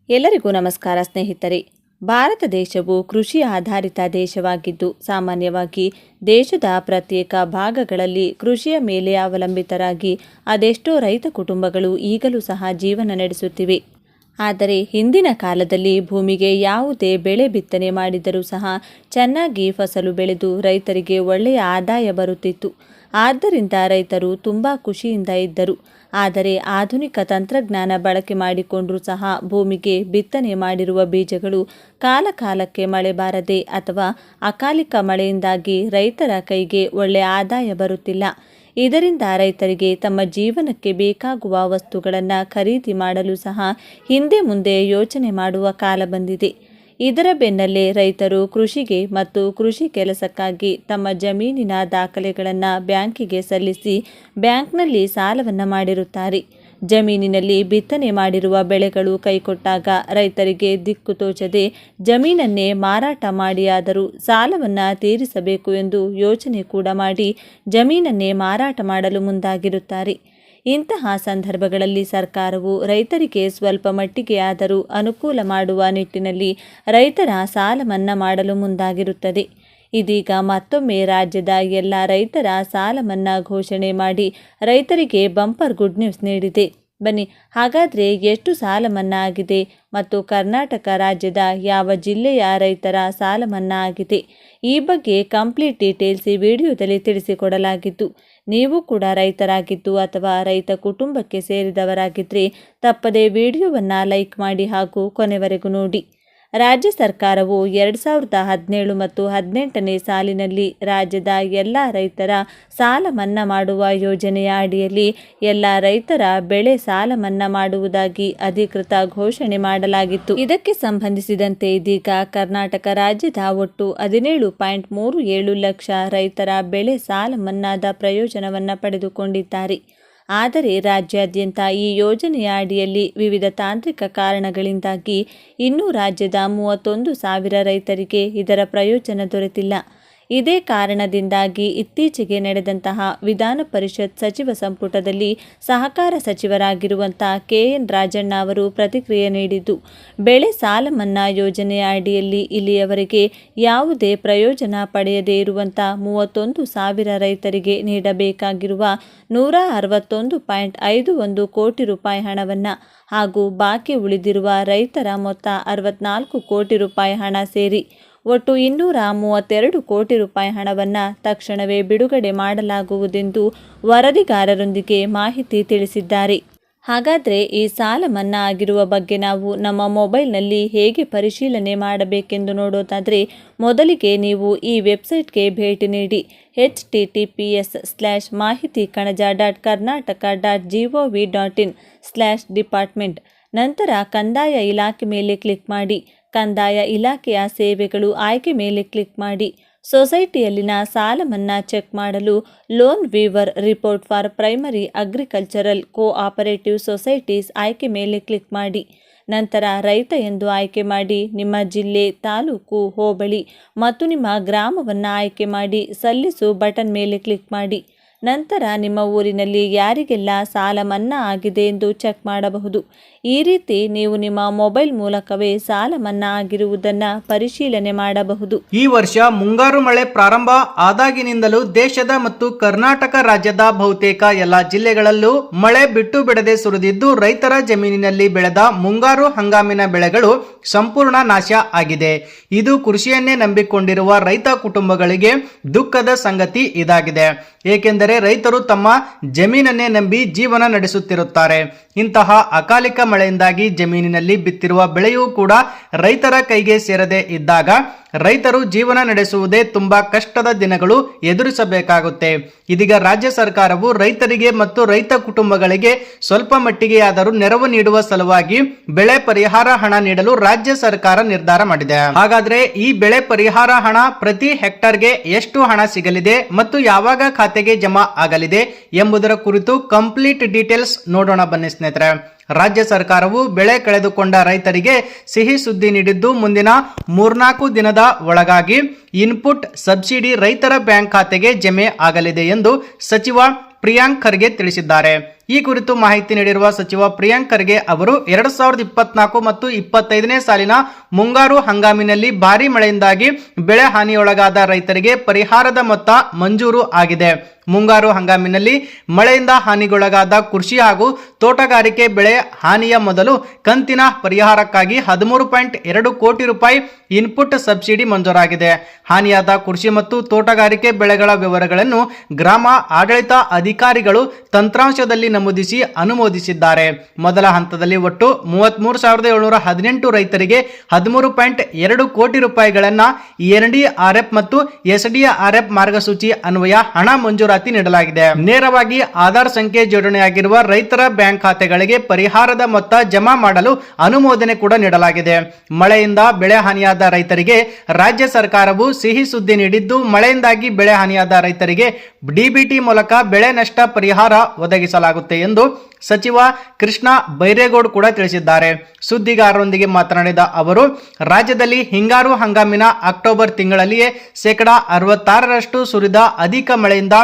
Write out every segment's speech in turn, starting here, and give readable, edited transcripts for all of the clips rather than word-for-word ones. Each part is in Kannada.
ಎಲ್ಲರಿಗೂ ನಮಸ್ಕಾರ ಸ್ನೇಹಿತರೆ. ಭಾರತ ದೇಶವು ಕೃಷಿ ಆಧಾರಿತ ದೇಶವಾಗಿದ್ದು ಸಾಮಾನ್ಯವಾಗಿ ದೇಶದ ಪ್ರತ್ಯೇಕ ಭಾಗಗಳಲ್ಲಿ ಕೃಷಿಯ ಮೇಲೆ ಅವಲಂಬಿತರಾಗಿ ಅದೆಷ್ಟೋ ರೈತ ಕುಟುಂಬಗಳು ಈಗಲೂ ಸಹ ಜೀವನ ನಡೆಸುತ್ತಿವೆ. ಆದರೆ ಹಿಂದಿನ ಕಾಲದಲ್ಲಿ ಭೂಮಿಗೆ ಯಾವುದೇ ಬೆಳೆ ಬಿತ್ತನೆ ಮಾಡಿದರೂ ಸಹ ಚೆನ್ನಾಗಿ ಫಸಲು ಬೆಳೆದು ರೈತರಿಗೆ ಒಳ್ಳೆಯ ಆದಾಯ ಬರುತ್ತಿತ್ತು. ಆದ್ದರಿಂದ ರೈತರು ತುಂಬ ಖುಷಿಯಿಂದ ಇದ್ದರು. ಆದರೆ ಆಧುನಿಕ ತಂತ್ರಜ್ಞಾನ ಬಳಕೆ ಮಾಡಿಕೊಂಡರೂ ಸಹ ಭೂಮಿಗೆ ಬಿತ್ತನೆ ಮಾಡಿರುವ ಬೀಜಗಳು ಕಾಲಕಾಲಕ್ಕೆ ಮಳೆ ಬಾರದೆ ಅಥವಾ ಅಕಾಲಿಕ ಮಳೆಯಿಂದಾಗಿ ರೈತರ ಕೈಗೆ ಒಳ್ಳೆಯ ಆದಾಯ ಬರುತ್ತಿಲ್ಲ. ಇದರಿಂದ ರೈತರಿಗೆ ತಮ್ಮ ಜೀವನಕ್ಕೆ ಬೇಕಾಗುವ ವಸ್ತುಗಳನ್ನು ಖರೀದಿ ಮಾಡಲು ಸಹ ಹಿಂದೆ ಮುಂದೆ ಯೋಚನೆ ಮಾಡುವ ಕಾಲ ಬಂದಿದೆ. ಇದರ ಬೆನ್ನಲ್ಲೇ ರೈತರು ಕೃಷಿಗೆ ಮತ್ತು ಕೃಷಿ ಕೆಲಸಕ್ಕಾಗಿ ತಮ್ಮ ಜಮೀನಿನ ದಾಖಲೆಗಳನ್ನು ಬ್ಯಾಂಕಿಗೆ ಸಲ್ಲಿಸಿ ಬ್ಯಾಂಕ್ನಲ್ಲಿ ಸಾಲವನ್ನು ಮಾಡಿರುತ್ತಾರೆ. ಜಮೀನಿನಲ್ಲಿ ಬಿತ್ತನೆ ಮಾಡಿರುವ ಬೆಳೆಗಳು ಕೈಕೊಟ್ಟಾಗ ರೈತರಿಗೆ ದಿಕ್ಕು ತೋಚದೆ ಜಮೀನನ್ನೇ ಮಾರಾಟ ಮಾಡಿಯಾದರೂ ಸಾಲವನ್ನು ತೀರಿಸಬೇಕು ಎಂದು ಯೋಚನೆ ಕೂಡ ಮಾಡಿ ಜಮೀನನ್ನೇ ಮಾರಾಟ ಮಾಡಲು ಮುಂದಾಗಿರುತ್ತಾರೆ. ಇಂತಹ ಸಂದರ್ಭಗಳಲ್ಲಿ ಸರ್ಕಾರವು ರೈತರಿಗೆ ಸ್ವಲ್ಪ ಮಟ್ಟಿಗೆ ಆದರೂ ಅನುಕೂಲ ಮಾಡುವ ನಿಟ್ಟಿನಲ್ಲಿ ರೈತರ ಸಾಲ ಮನ್ನಾ ಮಾಡಲು ಮುಂದಾಗಿರುತ್ತದೆ. ಇದೀಗ ಮತ್ತೊಮ್ಮೆ ರಾಜ್ಯದ ಎಲ್ಲ ರೈತರ ಸಾಲ ಮನ್ನಾ ಘೋಷಣೆ ಮಾಡಿ ರೈತರಿಗೆ ಬಂಪರ್ ಗುಡ್ ನ್ಯೂಸ್ ನೀಡಿದೆ. ಬನ್ನಿ ಹಾಗಾದರೆ ಎಷ್ಟು ಸಾಲ ಮನ್ನಾ ಆಗಿದೆ ಮತ್ತು ಕರ್ನಾಟಕ ರಾಜ್ಯದ ಯಾವ ಜಿಲ್ಲೆಯ ರೈತರ ಸಾಲ ಮನ್ನಾ ಆಗಿದೆ, ಈ ಬಗ್ಗೆ ಕಂಪ್ಲೀಟ್ ಡೀಟೇಲ್ಸ್ ಈ ವಿಡಿಯೋದಲ್ಲಿ ತಿಳಿಸಿಕೊಡಲಾಗಿದ್ದು, ನೀವು ಕೂಡ ರೈತರಾಗಿದ್ದು ಅಥವಾ ರೈತ ಕುಟುಂಬಕ್ಕೆ ಸೇರಿದವರಾಗಿದ್ದರೆ ತಪ್ಪದೇ ವಿಡಿಯೋವನ್ನು ಲೈಕ್ ಮಾಡಿ ಹಾಗೂ ಕೊನೆವರೆಗೂ ನೋಡಿ. ರಾಜ್ಯ ಸರ್ಕಾರವು 2017 ಮತ್ತು 18ನೇ ಸಾಲಿನಲ್ಲಿ ರಾಜ್ಯದ ಎಲ್ಲ ರೈತರ ಸಾಲ ಮನ್ನಾ ಮಾಡುವ ಯೋಜನೆಯ ಅಡಿಯಲ್ಲಿ ಎಲ್ಲ ರೈತರ ಬೆಳೆ ಸಾಲ ಮನ್ನಾ ಮಾಡುವುದಾಗಿ ಅಧಿಕೃತ ಘೋಷಣೆ ಮಾಡಲಾಗಿತ್ತು. ಇದಕ್ಕೆ ಸಂಬಂಧಿಸಿದಂತೆ ಇದೀಗ ಕರ್ನಾಟಕ ರಾಜ್ಯದ ಒಟ್ಟು 17.37 ಲಕ್ಷ ರೈತರ ಬೆಳೆ ಸಾಲ ಮನ್ನಾದ ಪ್ರಯೋಜನವನ್ನು ಪಡೆದುಕೊಂಡಿದ್ದಾರೆ. ಆದರೆ ರಾಜ್ಯಾದ್ಯಂತ ಈ ಯೋಜನೆಯ ಅಡಿಯಲ್ಲಿ ವಿವಿಧ ತಾಂತ್ರಿಕ ಕಾರಣಗಳಿಂದಾಗಿ ಇನ್ನೂ ರಾಜ್ಯದ 31,000 ರೈತರಿಗೆ ಇದರ ಪ್ರಯೋಜನ ದೊರೆತಿಲ್ಲ. ಇದೇ ಕಾರಣದಿಂದಾಗಿ ಇತ್ತೀಚೆಗೆ ನಡೆದಂತಹ ವಿಧಾನ ಪರಿಷತ್ ಸಚಿವ ಸಂಪುಟದಲ್ಲಿ ಸಹಕಾರ ಸಚಿವರಾಗಿರುವಂಥ KN ರಾಜಣ್ಣ ಅವರು ಪ್ರತಿಕ್ರಿಯೆ ನೀಡಿದ್ದು, ಬೆಳೆ ಸಾಲ ಮನ್ನಾ ಯೋಜನೆಯ ಅಡಿಯಲ್ಲಿ ಇಲ್ಲಿಯವರೆಗೆ ಯಾವುದೇ ಪ್ರಯೋಜನ ಪಡೆಯದೇ ಇರುವಂಥ 31,000 ರೈತರಿಗೆ ನೀಡಬೇಕಾಗಿರುವ 161.51 ಕೋಟಿ ರೂಪಾಯಿ ಹಣವನ್ನು ಹಾಗೂ ಬಾಕಿ ಉಳಿದಿರುವ ರೈತರ ಮೊತ್ತ 64 ಕೋಟಿ ರೂಪಾಯಿ ಹಣ ಸೇರಿ ಒಟ್ಟು 232 ಕೋಟಿ ರೂಪಾಯಿ ಹಣವನ್ನು ತಕ್ಷಣವೇ ಬಿಡುಗಡೆ ಮಾಡಲಾಗುವುದೆಂದು ವರದಿಗಾರರೊಂದಿಗೆ ಮಾಹಿತಿ ತಿಳಿಸಿದ್ದಾರೆ. ಹಾಗಾದರೆ ಈ ಸಾಲ ಮನ್ನಾ ಆಗಿರುವ ಬಗ್ಗೆ ನಾವು ನಮ್ಮ ಮೊಬೈಲ್ನಲ್ಲಿ ಹೇಗೆ ಪರಿಶೀಲನೆ ಮಾಡಬೇಕೆಂದು ನೋಡೋದಾದರೆ ಮೊದಲಿಗೆ ನೀವು ಈ ವೆಬ್ಸೈಟ್ಗೆ ಭೇಟಿ ನೀಡಿ https://mahiti-karnataka.gov.in/department. ನಂತರ ಕಂದಾಯ ಇಲಾಖೆ ಮೇಲೆ ಕ್ಲಿಕ್ ಮಾಡಿ. ಕಂದಾಯ ಇಲಾಖೆಯ ಸೇವೆಗಳು ಆಯ್ಕೆ ಮೇಲೆ ಕ್ಲಿಕ್ ಮಾಡಿ. ಸೊಸೈಟಿಯಲ್ಲಿನ ಸಾಲ ಮನ್ನಾ ಚೆಕ್ ಮಾಡಲು loan Weaver report for primary agricultural cooperative societies ಆಯ್ಕೆ ಮೇಲೆ ಕ್ಲಿಕ್ ಮಾಡಿ. ನಂತರ ರೈತ ಎಂದು ಆಯ್ಕೆ ಮಾಡಿ ನಿಮ್ಮ ಜಿಲ್ಲೆ, ತಾಲೂಕು, ಹೋಬಳಿ ಮತ್ತು ನಿಮ್ಮ ಗ್ರಾಮವನ್ನು ಆಯ್ಕೆ ಮಾಡಿ ಸಲ್ಲಿಸು ಬಟನ್ ಮೇಲೆ ಕ್ಲಿಕ್ ಮಾಡಿ. ನಂತರ ನಿಮ್ಮ ಊರಿನಲ್ಲಿ ಯಾರಿಗೆಲ್ಲ ಸಾಲ ಮನ್ನಾ ಆಗಿದೆ ಎಂದು ಚೆಕ್ ಮಾಡಬಹುದು. ಈ ರೀತಿ ನೀವು ನಿಮ್ಮ ಮೊಬೈಲ್ ಮೂಲಕವೇ ಸಾಲ ಮನ್ನಾ ಆಗಿರುವುದನ್ನು ಪರಿಶೀಲನೆ ಮಾಡಬಹುದು. ಈ ವರ್ಷ ಮುಂಗಾರು ಮಳೆ ಪ್ರಾರಂಭ ಆದಾಗಿನಿಂದಲೂ ದೇಶದ ಮತ್ತು ಕರ್ನಾಟಕ ರಾಜ್ಯದ ಬಹುತೇಕ ಎಲ್ಲ ಜಿಲ್ಲೆಗಳಲ್ಲೂ ಮಳೆ ಬಿಟ್ಟು ಬಿಡದೆ ಸುರಿದಿದ್ದು ರೈತರ ಜಮೀನಿನಲ್ಲಿ ಬೆಳೆದ ಮುಂಗಾರು ಹಂಗಾಮಿನ ಬೆಳೆಗಳು ಸಂಪೂರ್ಣ ನಾಶ ಆಗಿದೆ. ಇದು ಕೃಷಿಯನ್ನೇ ನಂಬಿಕೊಂಡಿರುವ ರೈತ ಕುಟುಂಬಗಳಿಗೆ ದುಃಖದ ಸಂಗತಿ ಇದಾಗಿದೆ. ಏಕೆಂದರೆ ರೈತರು ತಮ್ಮ ಜಮೀನನ್ನೇ ನಂಬಿ ಜೀವನ ನಡೆಸುತ್ತಿರುತ್ತಾರೆ. ಇಂತಹ ಅಕಾಲಿಕ ಮಳೆಯಿಂದಾಗಿ ಜಮೀನಿನಲ್ಲಿ ಬಿತ್ತಿರುವ ಬೆಳೆಯೂ ಕೂಡ ರೈತರ ಕೈಗೆ ಸೇರದೆ ಇದ್ದಾಗ ರೈತರು ಜೀವನ ನಡೆಸುವುದೇ ತುಂಬಾ ಕಷ್ಟದ ದಿನಗಳು ಎದುರಿಸಬೇಕಾಗುತ್ತೆ. ಇದೀಗ ರಾಜ್ಯ ಸರ್ಕಾರವು ರೈತರಿಗೆ ಮತ್ತು ರೈತ ಕುಟುಂಬಗಳಿಗೆ ಸ್ವಲ್ಪ ಮಟ್ಟಿಗೆ ಆದರೂ ನೆರವು ನೀಡುವ ಸಲುವಾಗಿ ಬೆಳೆ ಪರಿಹಾರ ಹಣ ನೀಡಲು ರಾಜ್ಯ ಸರ್ಕಾರ ನಿರ್ಧಾರ ಮಾಡಿದೆ. ಹಾಗಾದ್ರೆ ಈ ಬೆಳೆ ಪರಿಹಾರ ಹಣ ಪ್ರತಿ ಹೆಕ್ಟರ್ಗೆ ಎಷ್ಟು ಹಣ ಸಿಗಲಿದೆ ಮತ್ತು ಯಾವಾಗ ಖಾತೆಗೆ ಜಮಾ ಆಗಲಿದೆ ಎಂಬುದರ ಕುರಿತು ಕಂಪ್ಲೀಟ್ ಡೀಟೇಲ್ಸ್ ನೋಡೋಣ ಬನ್ನಿ ಸ್ನೇಹಿತರೆ. ರಾಜ್ಯ ಸರ್ಕಾರವು ಬೆಳೆ ಕಳೆದುಕೊಂಡ ರೈತರಿಗೆ ಸಿಹಿ ಸುದ್ದಿ ನೀಡಿದ್ದು, ಮುಂದಿನ 3-4 ದಿನದ ಒಳಗಾಗಿ ಇನ್ಪುಟ್ ಸಬ್ಸಿಡಿ ರೈತರ ಬ್ಯಾಂಕ್ ಖಾತೆಗೆ ಜಮೆ ಆಗಲಿದೆ ಎಂದು ಸಚಿವ ಪ್ರಿಯಾಂಕ್ ಖರ್ಗೆ ತಿಳಿಸಿದ್ದಾರೆ. ಈ ಕುರಿತು ಮಾಹಿತಿ ನೀಡಿರುವ ಸಚಿವ ಪ್ರಿಯಾಂಕ್ ಖರ್ಗೆ ಅವರು 2024 ಮತ್ತು 25ನೇ ಸಾಲಿನ ಮುಂಗಾರು ಹಂಗಾಮಿನಲ್ಲಿ ಭಾರೀ ಮಳೆಯಿಂದಾಗಿ ಬೆಳೆ ಹಾನಿಯೊಳಗಾದ ರೈತರಿಗೆ ಪರಿಹಾರದ ಮೊತ್ತ ಮಂಜೂರು ಆಗಿದೆ. ಮುಂಗಾರು ಹಂಗಾಮಿನಲ್ಲಿ ಮಳೆಯಿಂದ ಹಾನಿಗೊಳಗಾದ ಕೃಷಿ ಹಾಗೂ ತೋಟಗಾರಿಕೆ ಬೆಳೆ ಹಾನಿಯ ಮೊದಲು ಕಂತಿನ ಪರಿಹಾರಕ್ಕಾಗಿ 13.2 ಕೋಟಿ ರೂಪಾಯಿ ಇನ್ಪುಟ್ ಸಬ್ಸಿಡಿ ಮಂಜೂರಾಗಿದೆ. ಹಾನಿಯಾದ ಕೃಷಿ ಮತ್ತು ತೋಟಗಾರಿಕೆ ಬೆಳೆಗಳ ವಿವರಗಳನ್ನು ಗ್ರಾಮ ಆಡಳಿತ ಅಧಿಕಾರಿಗಳು ತಂತ್ರಾಂಶದಲ್ಲಿ ನಮೂದಿಸಿ ಅನುಮೋದಿಸಿದ್ದಾರೆ. ಮೊದಲ ಹಂತದಲ್ಲಿ ಒಟ್ಟು 33,718 ರೈತರಿಗೆ 13.2 ಕೋಟಿ ರೂಪಾಯಿಗಳನ್ನು ಎನ್ಡಿಆರ್ಎಫ್ ಮತ್ತು ಎಸ್ಡಿಆರ್ಎಫ್ ಮಾರ್ಗಸೂಚಿ ಅನ್ವಯ ಹಣ ಮಂಜೂರಾತಿ ನೀಡಲಾಗಿದೆ. ನೇರವಾಗಿ ಆಧಾರ್ ಸಂಖ್ಯೆ ಜೋಡಣೆಯಾಗಿರುವ ರೈತರ ಬ್ಯಾಂಕ್ ಖಾತೆಗಳಿಗೆ ಪರಿಹಾರದ ಮೊತ್ತ ಜಮಾ ಮಾಡಲು ಅನುಮೋದನೆ ಕೂಡ ನೀಡಲಾಗಿದೆ. ಮಳೆಯಿಂದ ಬೆಳೆ ಹಾನಿಯಾದ ರೈತರಿಗೆ ರಾಜ್ಯ ಸರ್ಕಾರವು ಸಿಹಿ ಸುದ್ದಿ ನೀಡಿದ್ದು, ಮಳೆಯಿಂದಾಗಿ ಬೆಳೆ ಹಾನಿಯಾದ ರೈತರಿಗೆ ಡಿಬಿಟಿ ಮೂಲಕ ಬೆಳೆ ನಷ್ಟ ಪರಿಹಾರ ಒದಗಿಸಲಾಗುತ್ತೆ ಎಂದು ಸಚಿವ ಕೃಷ್ಣ ಬೈರೇಗೌಡ ಕೂಡ ತಿಳಿಸಿದ್ದಾರೆ. ಸುದ್ದಿಗಾರರೊಂದಿಗೆ ಮಾತನಾಡಿದ ಅವರು, ರಾಜ್ಯದಲ್ಲಿ ಹಿಂಗಾರು ಹಂಗಾಮಿನ ಅಕ್ಟೋಬರ್ ತಿಂಗಳಲ್ಲಿಯೇ 66% ಸುರಿದ ಅಧಿಕ ಮಳೆಯಿಂದ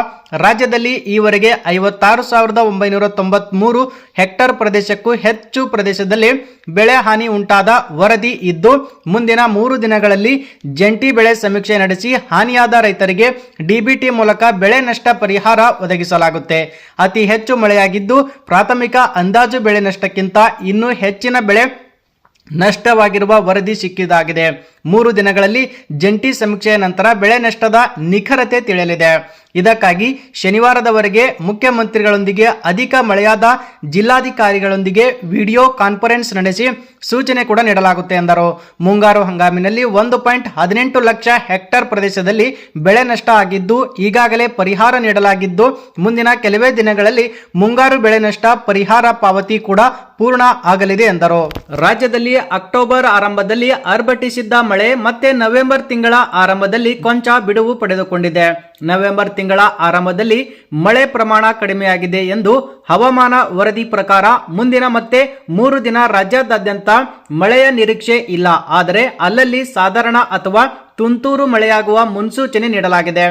ರಾಜ್ಯದಲ್ಲಿ ಈವರೆಗೆ 56,993 ಹೆಕ್ಟರ್ ಪ್ರದೇಶಕ್ಕೂ ಹೆಚ್ಚು ಪ್ರದೇಶದಲ್ಲಿ ಬೆಳೆ ಹಾನಿ ಉಂಟಾದ ವರದಿ ಇದ್ದು, ಮುಂದಿನ 3 ದಿನಗಳಲ್ಲಿ ಜಂಟಿ ಬೆಳೆ ಸಮೀಕ್ಷೆ ನಡೆಸಿ ಹಾನಿಯಾದ ರೈತರಿಗೆ ಡಿಬಿಟಿ ಮೂಲಕ ಬೆಳೆ ನಷ್ಟ ಪರಿಹಾರ ಒದಗಿಸಲಾಗುತ್ತೆ. ಅತಿ ಹೆಚ್ಚು ಮಳೆಯಾಗಿದ್ದು ಪ್ರಾಥಮಿಕ ಅಂದಾಜು ಬೆಳೆ ನಷ್ಟಕ್ಕಿಂತ ಇನ್ನೂ ಹೆಚ್ಚಿನ ಬೆಳೆ ನಷ್ಟವಾಗಿರುವ ವರದಿ ಸಿಕ್ಕಿದಾಗಿದೆ. 3 ದಿನಗಳಲ್ಲಿ ಜಂಟಿ ಸಮೀಕ್ಷೆಯ ನಂತರ ಬೆಳೆ ನಷ್ಟದ ನಿಖರತೆ ತಿಳಿಯಲಿದೆ. ಇದಕ್ಕಾಗಿ ಶನಿವಾರದವರೆಗೆ ಮುಖ್ಯಮಂತ್ರಿಗಳೊಂದಿಗೆ ಅಧಿಕ ಮಳೆಯಾದ ಜಿಲ್ಲಾಧಿಕಾರಿಗಳೊಂದಿಗೆ ವಿಡಿಯೋ ಕಾನ್ಫರೆನ್ಸ್ ನಡೆಸಿ ಸೂಚನೆ ಕೂಡ ನೀಡಲಾಗುತ್ತೆ ಎಂದರು. ಮುಂಗಾರು ಹಂಗಾಮಿನಲ್ಲಿ 1.18 ಲಕ್ಷ ಹೆಕ್ಟರ್ ಪ್ರದೇಶದಲ್ಲಿ ಬೆಳೆ ನಷ್ಟ ಆಗಿದ್ದು, ಈಗಾಗಲೇ ಪರಿಹಾರ ನೀಡಲಾಗಿದ್ದು, ಮುಂದಿನ ಕೆಲವೇ ದಿನಗಳಲ್ಲಿ ಮುಂಗಾರು ಬೆಳೆ ನಷ್ಟ ಪರಿಹಾರ ಪಾವತಿ ಕೂಡ ಪೂರ್ಣ ಆಗಲಿದೆ ಎಂದರು. ರಾಜ್ಯದಲ್ಲಿ ಅಕ್ಟೋಬರ್ ಆರಂಭದಲ್ಲಿ ಆರ್ಭಟಿಸಿದ್ದ ಮಳೆ ಮತ್ತೆ ನವೆಂಬರ್ ತಿಂಗಳ ಆರಂಭದಲ್ಲಿ ಕೊಂಚ ಬಿಡುವು ಪಡೆದುಕೊಂಡಿದೆ. ನವೆಂಬರ್ ತಿಂಗಳ ಆರಂಭದಲ್ಲಿ ಮಳೆ ಪ್ರಮಾಣ ಕಡಿಮೆಯಾಗಿದೆ ಎಂದು ಹವಾಮಾನ ವರದಿ ಪ್ರಕಾರ ಮುಂದಿನ ಮತ್ತೆ 3 ದಿನ ರಾಜ್ಯಾದ್ಯಂತ ಮಳೆಯ ನಿರೀಕ್ಷೆ ಇಲ್ಲ. ಆದರೆ ಅಲ್ಲಲ್ಲಿ ಸಾಧಾರಣ ಅಥವಾ ತುಂತುರು ಮಳೆಯಾಗುವ ಮುನ್ಸೂಚನೆ ನೀಡಲಾಗಿದೆ.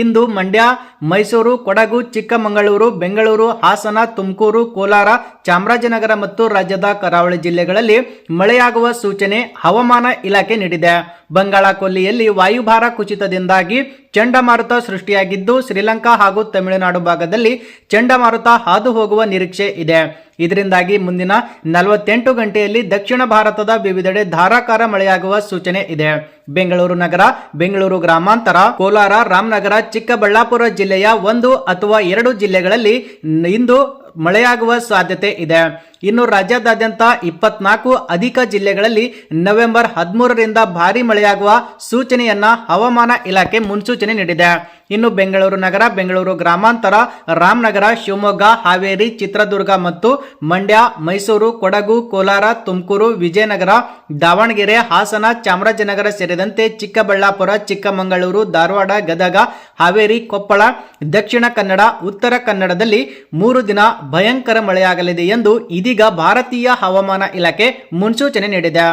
ಇಂದು ಮಂಡ್ಯ, ಮೈಸೂರು, ಕೊಡಗು, ಚಿಕ್ಕಮಗಳೂರು, ಬೆಂಗಳೂರು, ಹಾಸನ, ತುಮಕೂರು, ಕೋಲಾರ, ಚಾಮರಾಜನಗರ ಮತ್ತು ರಾಜ್ಯದ ಕರಾವಳಿ ಜಿಲ್ಲೆಗಳಲ್ಲಿ ಮಳೆಯಾಗುವ ಸೂಚನೆ ಹವಾಮಾನ ಇಲಾಖೆ ನೀಡಿದೆ. ಬಂಗಾಳ ಕೊಲ್ಲಿಯಲ್ಲಿ ವಾಯುಭಾರ ಕುಸಿತದಿಂದಾಗಿ ಚಂಡಮಾರುತ ಸೃಷ್ಟಿಯಾಗಿದ್ದು, ಶ್ರೀಲಂಕಾ ಹಾಗೂ ತಮಿಳುನಾಡು ಭಾಗದಲ್ಲಿ ಚಂಡಮಾರುತ ಹಾದು ಹೋಗುವ ನಿರೀಕ್ಷೆ ಇದೆ. ಇದರಿಂದಾಗಿ ಮುಂದಿನ 48 ಗಂಟೆಯಲ್ಲಿ ದಕ್ಷಿಣ ಭಾರತದ ವಿವಿಧೆಡೆ ಧಾರಾಕಾರ ಮಳೆಯಾಗುವ ಸೂಚನೆ ಇದೆ. ಬೆಂಗಳೂರು ನಗರ, ಬೆಂಗಳೂರು ಗ್ರಾಮಾಂತರ, ಕೋಲಾರ, ರಾಮನಗರ, ಚಿಕ್ಕಬಳ್ಳಾಪುರ ಜಿಲ್ಲೆಯ 1 ಅಥವಾ 2 ಜಿಲ್ಲೆಗಳಲ್ಲಿ ಇಂದು ಮಳೆಯಾಗುವ ಸಾಧ್ಯತೆ ಇದೆ. ಇನ್ನು ರಾಜ್ಯಾದ್ಯಂತ 24 ಅಧಿಕ ಜಿಲ್ಲೆಗಳಲ್ಲಿ ನವೆಂಬರ್ 13ರಿಂದ ಭಾರೀ ಮಳೆಯಾಗುವ ಸೂಚನೆಯನ್ನ ಹವಾಮಾನ ಇಲಾಖೆ ಮುನ್ಸೂಚನೆ ನೀಡಿದೆ. ಇನ್ನು ಬೆಂಗಳೂರು ನಗರ, ಬೆಂಗಳೂರು ಗ್ರಾಮಾಂತರ, ರಾಮನಗರ, ಶಿವಮೊಗ್ಗ, ಹಾವೇರಿ, ಚಿತ್ರದುರ್ಗ ಮತ್ತು ಮಂಡ್ಯ, ಮೈಸೂರು, ಕೊಡಗು, ಕೋಲಾರ, ತುಮಕೂರು, ವಿಜಯನಗರ, ದಾವಣಗೆರೆ, ಹಾಸನ, ಚಾಮರಾಜನಗರ ಸೇರಿದಂತೆ ಚಿಕ್ಕಬಳ್ಳಾಪುರ, ಚಿಕ್ಕಮಗಳೂರು, ಧಾರವಾಡ, ಗದಗ, ಹಾವೇರಿ, ಕೊಪ್ಪಳ, ದಕ್ಷಿಣ ಕನ್ನಡ, ಉತ್ತರ ಕನ್ನಡದಲ್ಲಿ 3 ದಿನ ಭಯಂಕರ ಮಳೆಯಾಗಲಿದೆ ಎಂದು ಇದೀಗ ಭಾರತೀಯ ಹವಾಮಾನ ಇಲಾಖೆ ಮುನ್ಸೂಚನೆ ನೀಡಿದೆ.